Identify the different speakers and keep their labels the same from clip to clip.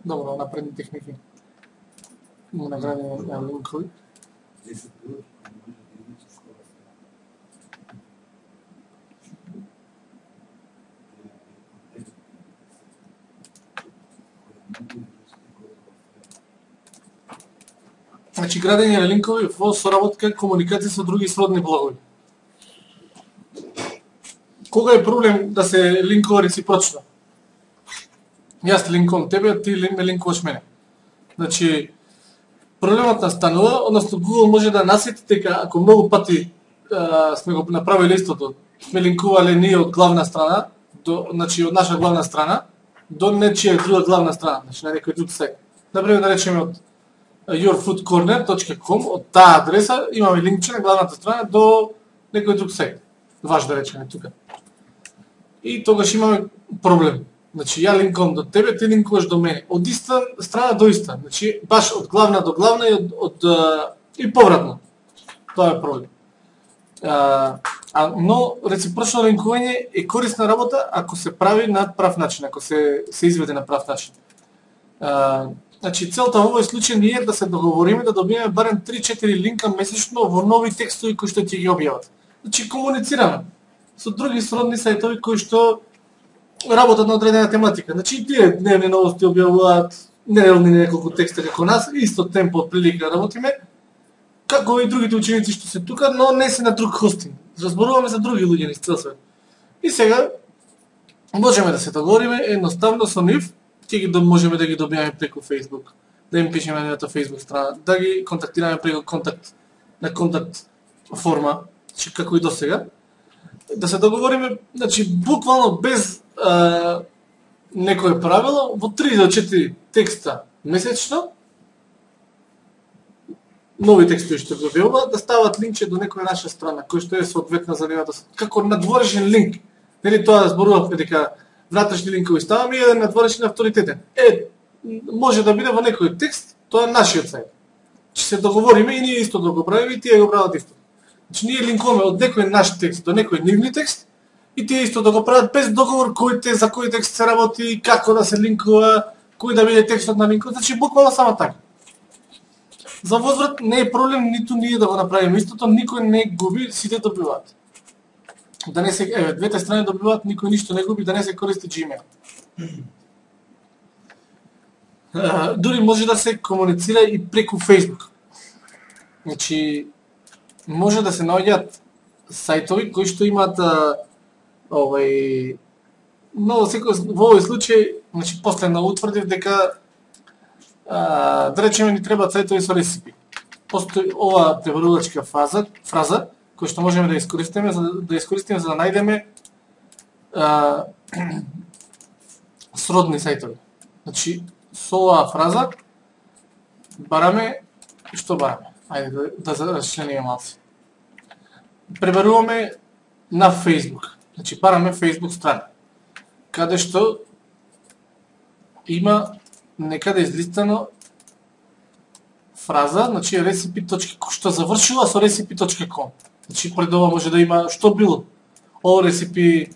Speaker 1: Добро, напредни техники. Има наградени линкови. Значи градење на линкови во соработка комуникација со други сродни блогови. Кога е проблем да се линкува реципрочно? Јас линкувам тебе, а ти ме линкуваш мене. Значи, проблемот настанува, односно Google може да насети дека ако многу пати сме го направиле истото, сме линкувале ние од главна страна, значи од наша главна страна, до нечија друга главна страна, значи на некој друг сайт. Например, да речеме од yourfoodcorner.com, од таа адреса имаме линкче на главната страна до некој друг сайт. Ваш да речеме тука. И тогаш имаме проблем. Значи, ја линкувам до тебе, ти линкуваш до мене. Од иста страна до иста. Значи, баш од главна до главна и повратно. Тоа е проблем. Но реципрочно линкување е корисна работа ако се прави на прав начин, ако се изведе на прав начин. Значи, целта во овој случај ние е да се договориме да добиеме барем 3-4 линка месечно во нови текстови кои што ќе ги објават. Значи, комуницираме со други сродни сајтови кои што работат на одредена тематика. Значи, тие дневни новости објавуваат неделни неколку текста како нас, исто темпо од прилика работиме, како и другите ученици што се тука, но не се на друг хостинг. Разборуваме за други луѓе низ цел свет. И сега можеме да се договориме едноставно со нив, можеме да ги добиеме преку Facebook, да им пишеме на нејата Facebook страна, да ги контактираме преку контакт форма, како и до сега. Да се договориме, значи, буквално без некое правило, во 3 до 4 текста месечно, нови текстови што го објавуваат, да стават линкче до некоја наша страна, кој што е соодветна за нејата, како надворешен линк. Нели тоа зборувавме дека внатрешни линкови ставаме и еден надворешен авторитетен. Може да биде во некој текст, тоа е нашиот сајт. Че се договориме и ние исто да го правиме и тие го прават исто. Значи ние линкуваме од некој наш текст до некој нивни текст и тие исто да го прават без договор за кој текст се работи, како да се линкува, кој да биде текстот на линкот, значи буквално само така. За возврат не е проблем ниту ние да го направиме истото, никој не губи, сите добиваат. Да не се, двете страни добиваат, никој ништо не губи, да не се користи Gmail. Дури може да се комуницира и преку Facebook. Значи, може да се наоѓаат сајтови кои што имаат но во овој случај, значи последно утврдив дека да речеме ни требаат сајтови со рецепи. Постои ова преварувачка фраза која што можеме да искористиме за да најдеме сродни сајтови. Значи, со оваа фраза бараме, што бараме? Ајде да разчлениме малце. Пребаруваме на Facebook. Значи, бараме Facebook страна, каде што има некаде излистано фраза, значи recipe.com, што завршила со recipe.com. Значи, пред ова може да има што било. All recipe,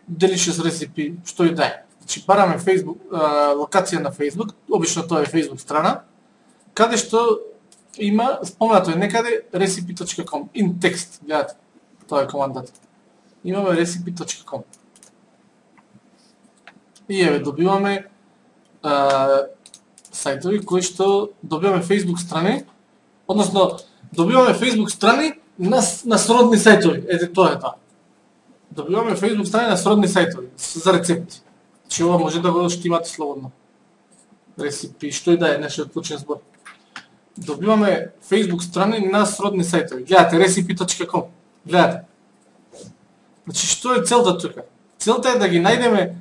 Speaker 1: delicious recipe, што и да е. Значи, бараме Facebook, локација на Facebook, обично тоа е Facebook страна, каде што има, спомнато е некаде recipe.com, in text, гледате, тоа е командата. Имаме recipe.com. И еве, добиваме сајтови кои што добиваме Facebook страни, односно, добиваме Facebook страни на сродни сајтови. Ете, тоа е тоа. Добиваме Facebook страни на сродни сајтови за рецепти. Че ова може да го штимате слободно. Рецепти, што и да е, нашиот клучен збор. Добиваме Facebook страни на сродни сајтови. Гледате, recipe.com. Гледате. Значи, што е целта тука? Целта е да ги најдеме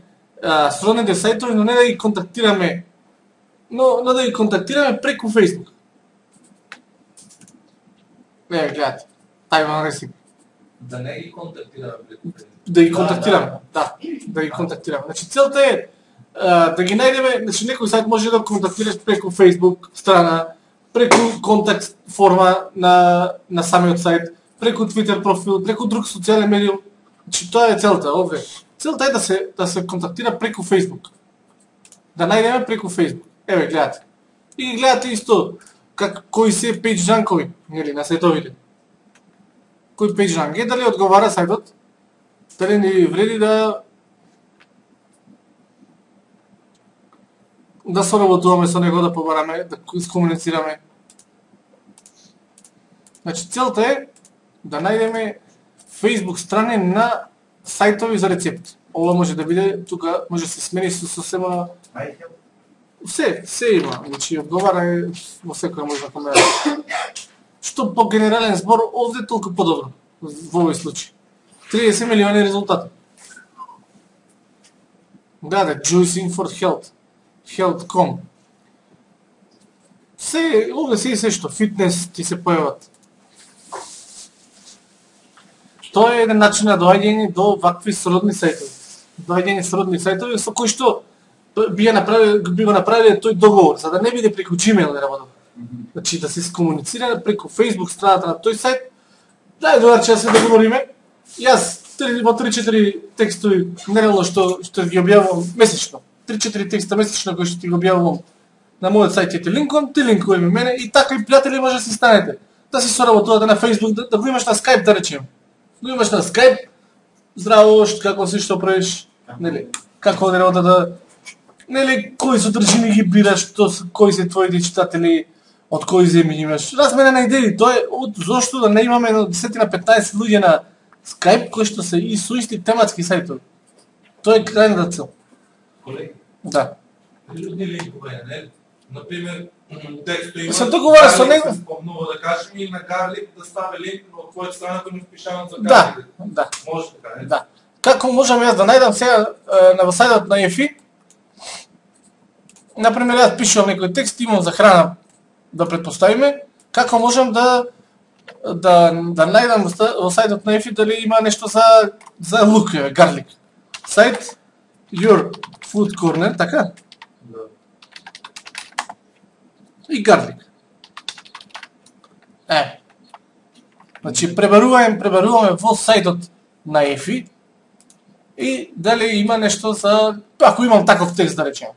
Speaker 1: сродните сајтови, но не да ги контактираме, но да ги контактираме преку Facebook. Гледате, Taiwan Recipe.
Speaker 2: Да не ги контактираме преку Facebook.
Speaker 1: Да ги контактираме, да ги контактираме. Значи, целта е да ги најдеме, значи некој сајт може да контактираш преку Facebook страна, преку контакт форма на самиот сајт, преку Twitter профил, преку друг социјален медиум. Значи, тоа е целта овде. Целта е да се контактира преку Facebook. да најдеме преку Facebook. Еве, гледате. И гледате исто кои се пейдж ранкови, нели, на сајтовите. Кој пейдж ранк е, дали одговара сајтот, дали ни вреди да соработуваме со него, да побараме, да скомуницираме. Значи целта е да најдеме Facebook страни на сајтови за рецепти. Ова може да биде, тука може да се смени со сосема... Се има, значи одговара е во секоја можна комбинација. Што по генерален збор, овде толку подобро, во овој случај. 30 милиони резултати. Гледа, Juicing for Health, Health.com. Овде се што, фитнес ти се појават. Тоа е еден начин на доаѓање до вакви сродни сајтови. Доаѓање сродни сајтови со кои што би го направиле тој договор, за да не биде преку Gmail да работи. Значи да се скомуницира преку Facebook страната на тој сајт. Дај доарче да се договориме. Јас во 3-4 текстови нереално што ги објавувам месечно. 3-4 текста месечно кои што ти го објавувам на мојот сајт ти линком, ти линкуваме мене и така и пријатели може да си станете. Да си соработувате на Facebook, да го имаш на Skype да речем. Го имаш на Skype, здраво, како си што правиш, нели? Како да работа да нели кои содржини ги бираш, кои се твоите читатели, од кои земји имаш. Размена на идеи, тоа е зошто да не имаме 10 на 15 луѓе на Skype кои што се и со исти тематски сајтови. Тоа е крајната цел.
Speaker 2: Колеги,
Speaker 1: да.
Speaker 2: Природни линкове, нели? Например, тексто има...
Speaker 1: Се договара со него.
Speaker 2: Спомнува да кажем и на Гарлик да стави линк во твојата страна кој ми впишавам за
Speaker 1: Да,
Speaker 2: Гарлик.
Speaker 1: да.
Speaker 2: Може така, не?
Speaker 1: Да. Како можам јас да најдам сега на сајтот на EFI? Например, јас пишувам некој текст, имам за храна, да предпоставиме, како можам да најдам во сајтот на EFI дали има нешто за лук, гарлик. Сајт Your Food Corner, така?
Speaker 2: Да.
Speaker 1: И гарлик. Значи пребаруваме во сајтот на EFI и дали има нешто за... Ако имам таков текст да речем.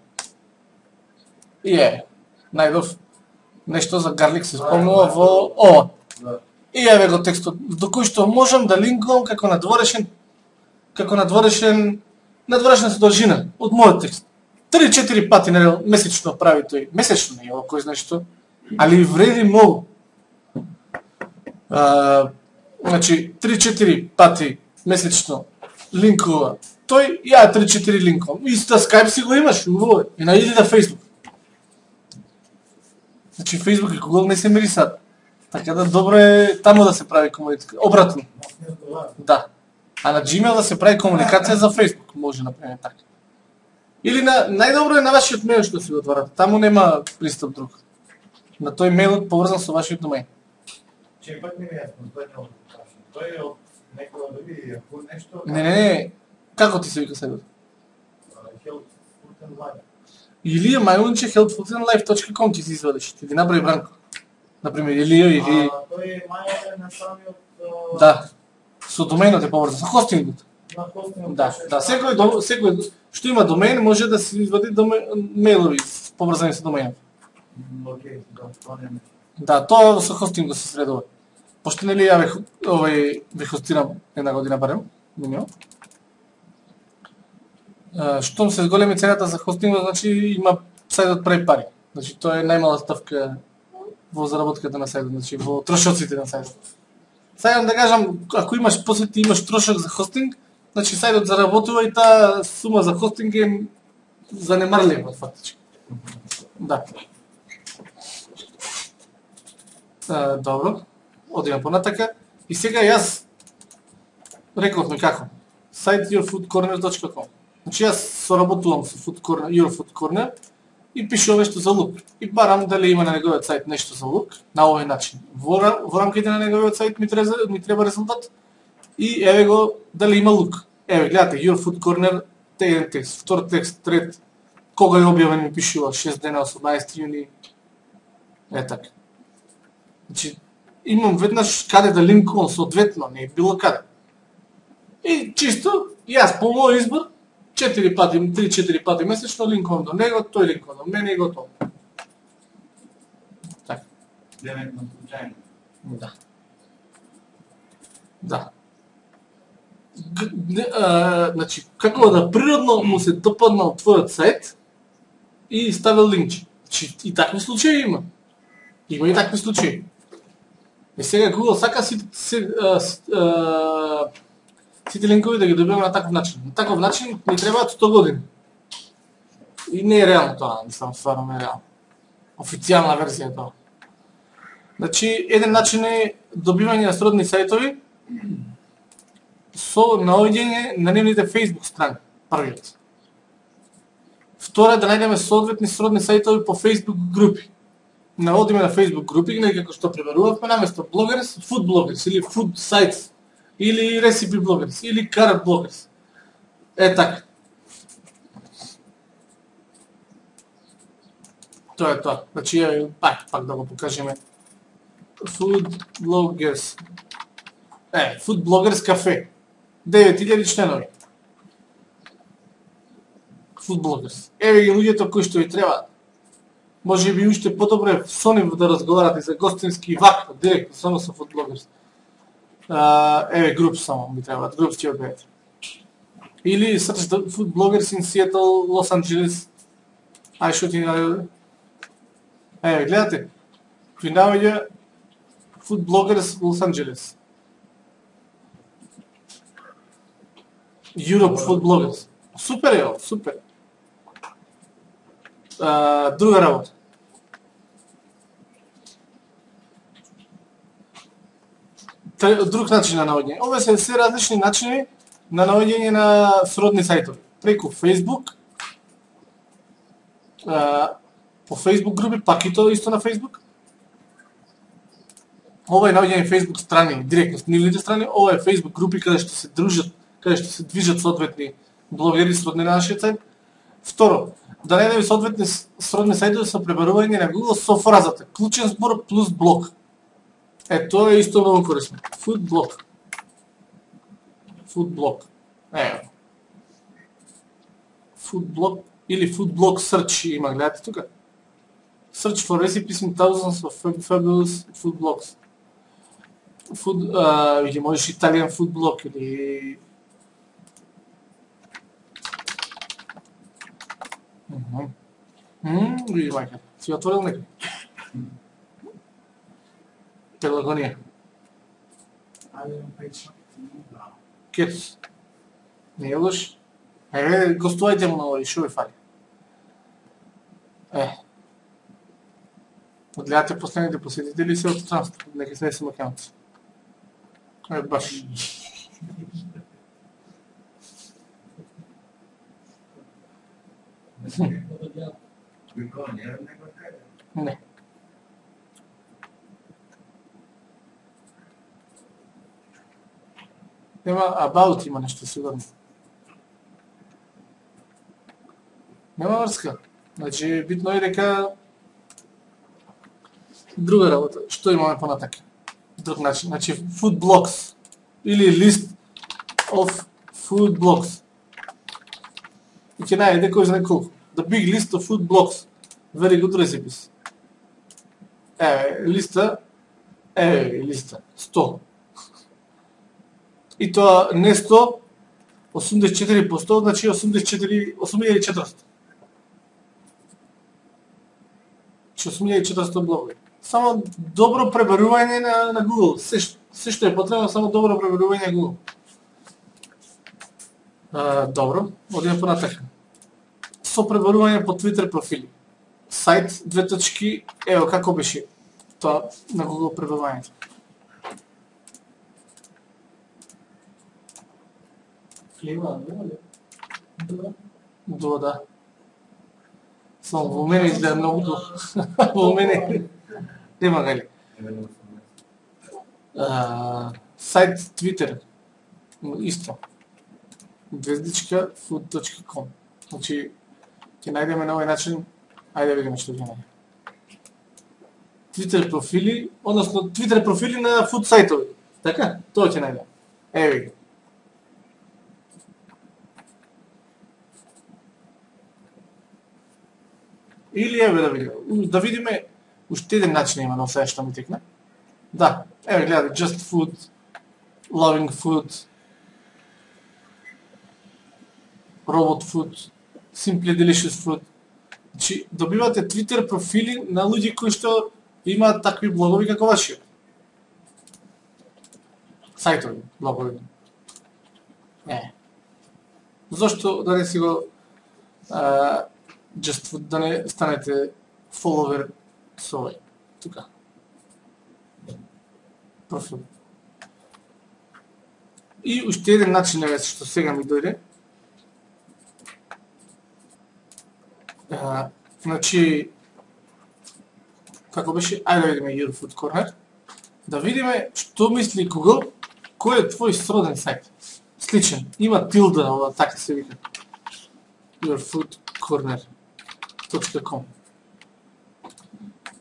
Speaker 1: И најдов нешто за гарлик се спомнува во ова.
Speaker 2: Да.
Speaker 1: И еве го текстот, до кој што можам да линкувам како надворешна содржина од мојот текст. 3-4 пати месечно прави тој. Месечно не е ова кој знае што, али вреди многу. Значи 3-4 пати месечно линкува тој, ја 3-4 линкувам. Исто Skype си го имаш, убаво. И најди на Facebook. Значи Facebook и Google не се мери сад. Така да добро е таму да се прави комуникација. Обратно. Да. А на Gmail да се прави комуникација за Facebook, може например така. Или најдобро е на вашиот мејл што си го отварате. Таму нема пристап друг. На тој мејлот поврзан со вашиот домеин.
Speaker 3: Че пак не е јасно, тој е од некоја да види ако нешто.
Speaker 1: Не. Како ти се вика сајтот?
Speaker 3: Health.life.
Speaker 1: Или мајлунче healthfoodandlife.com ти си извадиш, ти направи Бранко. Например, или...
Speaker 3: Тој е мајлот на самиот...
Speaker 1: Да. Со доменот е поврзан, со хостингот.
Speaker 3: На хостингот.
Speaker 1: Да. Секој што има домен може да се извади мејлови поврзани со доменот.
Speaker 3: Океј, да, тоа не е.
Speaker 1: Да, тоа со хостингот се средува. Пошто нели ја ве хостирам една година барем, минио. Штом се зголеми цената за хостингот, значи има сајтот прави пари. Значи тоа е најмала ставка во заработката на сајтот, значи во трошоците на сајтот. Сега да кажам, ако имаш посети, имаш трошок за хостинг, значи сајтот заработува и таа сума за хостинг е занемарлива фактички. Да. Добро, одиме понатака. И сега јас рековме како. Сайт yourfoodcorner.com. Значи јас соработувам со Your Food Corner и пишувам нешто за лук. И барам дали има на неговиот сајт нешто за лук на овој начин. Во рамките на неговиот сајт ми треба резултат и еве го дали има лук. Еве гледате Your Food Corner, еден текст, втор текст, трет, кога е објавен ми пишува 6 дена 18 јуни. Така. Значи имам веднаш каде да линкувам соодветно, не е било каде. И чисто, јас по мој избор, 4 пати, 3-4 пати месечно линкувам до него, тој линкува до мене и готово. Така.
Speaker 3: Деветно случайно.
Speaker 1: Да. Да. Значи, како да природно му се допаднал твојот сајт и ставил линкче. Значи, и такви случаи има. Има и такви случаи. И сега Google сака сите линкови да ги добиваме на таков начин. На таков начин ни требаат 100 години. И не е реално тоа, мислам, стварно не е реално. Официјална верзија е тоа. Значи, еден начин е добивање на сродни сајтови со наоѓање на нивните Facebook страни, првиот. Втора да најдеме соодветни сродни сајтови по Facebook групи. Наводиме на Facebook групи, како што пребарувавме, наместо bloggers, food bloggers, или food sites, или recipe bloggers, или car bloggers. Е така. Тоа е тоа. Значи, пак да го покажеме. Food bloggers. Food bloggers кафе. 9000 членови. Food bloggers. Еве ги луѓето кои што ви треба. Може би уште подобре со нив да разговарате за гостински вакво, директно, само со food bloggers. Еве груп само ми требаат, груп ќе обидете. Или search the food bloggers in Seattle, Los Angeles. Ај што ти најде. Еве, гледате. Ви наоѓа food bloggers Los Angeles. Europe food bloggers. Супер е, супер. Друга работа. Друг начин на наоѓање. Ова се различни начини на наоѓање на сродни сајтови. Преку Facebook, по Facebook групи, пак и тоа исто на Facebook. Ова е наоѓање Facebook страни, директно нивните страни. Ова е Facebook групи каде што се дружат, каде што се движат соодветни блогери сродни на нашиот сајт. Второ, да најдеме соодветни сродни сајтови со пребарување на Google со фразата клучен збор плюс блог. Тоа е исто многу корисно. Food blog. Food blog. Food blog или food blog search има, гледате тука. Search for recipes in thousands of fabulous food blogs. Или можеш Italian food blog или Види мајка, си отворил некој? Пелагонија. Кетус. Не е лош? Гостувајте му на овој, шо ви фали? Одгледате последните посетители се од транспорт, нека се не се макемат. Баш. Не. Нема about има нешто сигурно. Нема врска. Значи битно е дека друга работа. Што имаме понатака? Друг начин. Значи food blogs или list of food blogs. И ќе најде кој знае колку. The big list of food blogs. Very good recipes. Листа. Листа. 100. И тоа не 100, 84%, значи 8400. 8400 блогови. Само добро пребарување на Google. Се што е потребно, само добро пребарување на Google. Добро, одиме понатака. Со пребарување по Twitter профили. Сајт, 2 точки, ево како беше тоа на Google пребарувањето.
Speaker 2: Клима, нема ли?
Speaker 1: Да. Само во мене изгледа многу до. Во мене нема гали. Сајт Twitter. Исто. Food.com. Значи, ќе најдеме на овој начин, ајде да видиме што ќе најдеме. Twitter профили, односно Twitter профили на food сајтови. Така? Тоа ќе најдеме. Еве ги. Или еве да видиме уште еден начин има на сега што ми текне. Да, еве гледаде, just food, loving food, robot food, simply delicious food. Значи, добивате Twitter профили на луѓе кои што имаат такви блогови како вашиот. Сајтови, блогови. Зошто да не си го just food, да не станете follower со овој, тука. Профил. И уште еден начин е што сега ми дојде. Значи, како беше, ајде да видиме Your Food Corner, да видиме што мисли Google, кој е твој сроден сајт. Сличен, има тилда, ова така се вика. yourfoodcorner.com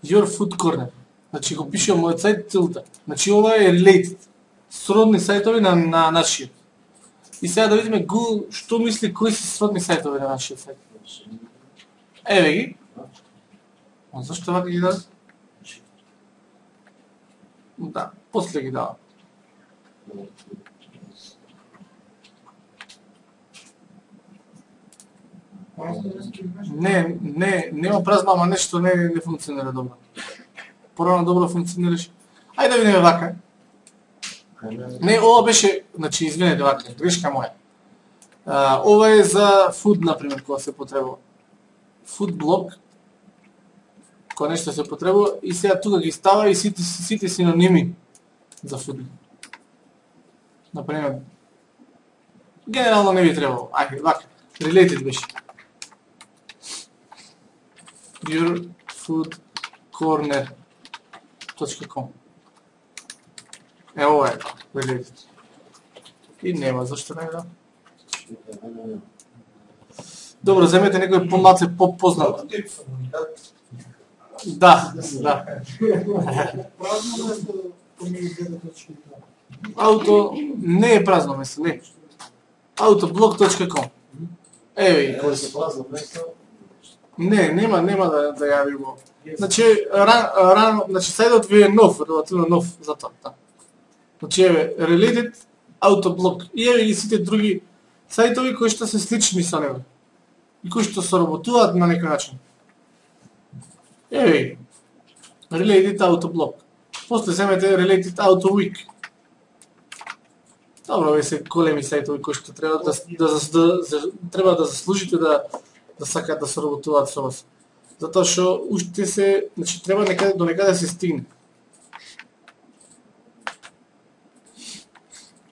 Speaker 1: Your Food Corner. Значи го пише мојот сајт тилда. Значи ова е related. Сродни сајтови на нашиот. И сега да видиме Google што мисли кои се сродни сајтови на нашиот сајт. Еве ги. А зашто вака ги даде? Да, после ги дава. Нема празно, ама нешто не функционира добро. Порано добро функционираше. Ајде да видиме вака. Не, ова беше, значи извинете вака, грешка моја. Ова е за food, например, кога се потребува. Food blog, кога нешто се потребува, и сега тука ги става и сите синоними за food. Например, генерално не би требало. Ајде, вака, related беше. yourfoodcorner.com ова е, related. И нема, зашто не да? Добро, земете некој помалце по-познат. Да.
Speaker 3: Празно место
Speaker 1: Ауто не е празно место, не. autoblog.com Еве, кој се
Speaker 3: празно место.
Speaker 1: нема да јави го. Значи, значи сајтот ви е нов, релативно нов за тоа. Да. Значи, еве, related, autoblog и еве и сите други сајтови кои што се слични со него. И кои што соработуваат на некој начин. Еве, related autoblog. После земете related autoweek. Добро, овие се големи сајтови кои што треба треба да заслужите да сакаат да соработуваат со вас. Затоа што уште се, значи треба до некаде се стигне.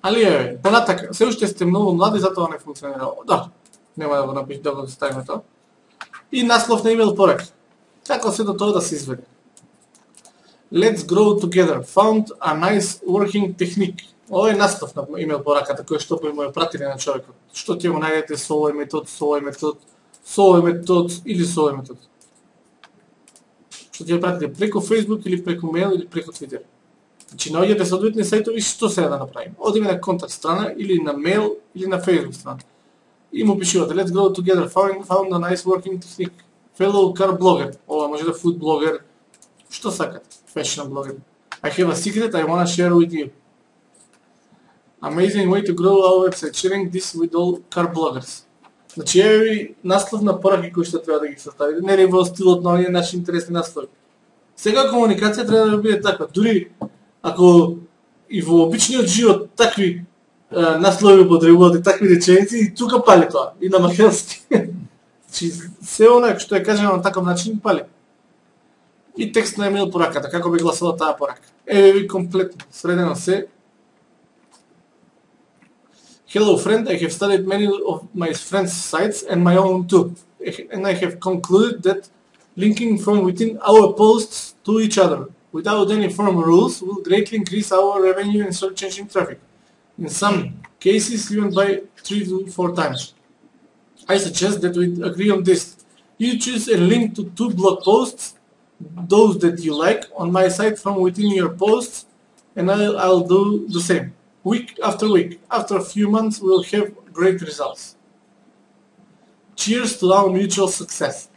Speaker 1: Али еве, понатака, се уште сте многу млади, затоа не функционира. Да, нема да го напишем, да го ставиме тоа. И наслов на имейл порака. Како се до тоа да се изведе? Let's grow together. Found a nice working technique. Ова е наслов на имейл пораката кој што му ја пратиле на човекот. Што ќе го најдете со овој метод, или со овој метод. Што ќе ја пратите преку Facebook или преку мейл или преку Twitter. Значи наоѓате соодветни сајтови, што сега да направиме? Одиме на контакт страна или на мейл или на Facebook страна. И му пишувате Let's grow together. Found a nice working technique. Fellow car blogger. Ова може да food blogger. Што сакате? Fashion blogger. I have a secret I wanna share with you. Amazing way to grow our website. Sharing this with all car bloggers. Значи еве наслов на пораки кои што треба да ги составите. Не е во стилот на оние наши интересни наслови. Сега комуникација треба да биде таква. Дури ако и во обичниот живот такви наслови употребувате, такви реченици, и тука пали тоа. И на македонски. Значи се она што е кажано на таков начин пали. И текст на емейл пораката, како би гласала таа порака. Еве ви комплетно, средено се. Hello friend, I have studied many of my friends' sites and my own too. And I have concluded that linking from within our posts to each other without any formal rules will greatly increase our revenue and search engine traffic. In some cases, even by 3 to 4 times. I suggest that we agree on this. You choose a link to 2 blog posts, those that you like, on my site from within your posts, and I'll do the same. Week after week. After a few months, we'll have great results. Cheers to our mutual success.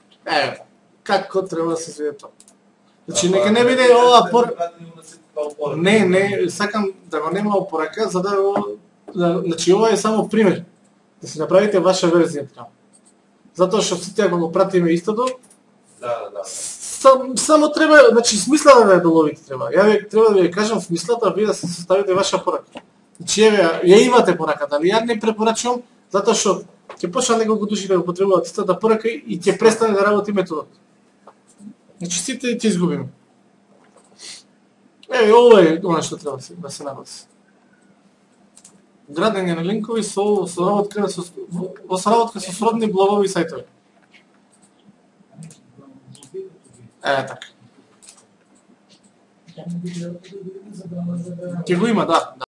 Speaker 1: како треба да се изведе тоа. Значи нека не биде ова Не, сакам да го нема опорака, за да го... Значи, ова е само пример. Да си направите ваша верзија така. Затоа што сите ако го пратиме истото,
Speaker 2: Да.
Speaker 1: само треба, значи смислата да ја доловите треба. Треба да ви кажам смислата, вие да се составите ваша порака. Значи, ја имате пораката, али ја не препорачувам, затоа што ќе почнат неколку души да го потребуваат истата порака и ќе престане да работи методот. Значи, сите ќе изгубиме. Ова е она што треба да се нагласи. Градење на линкови со соработка со сродни блогови сајтови. Така. Ќе го има, да.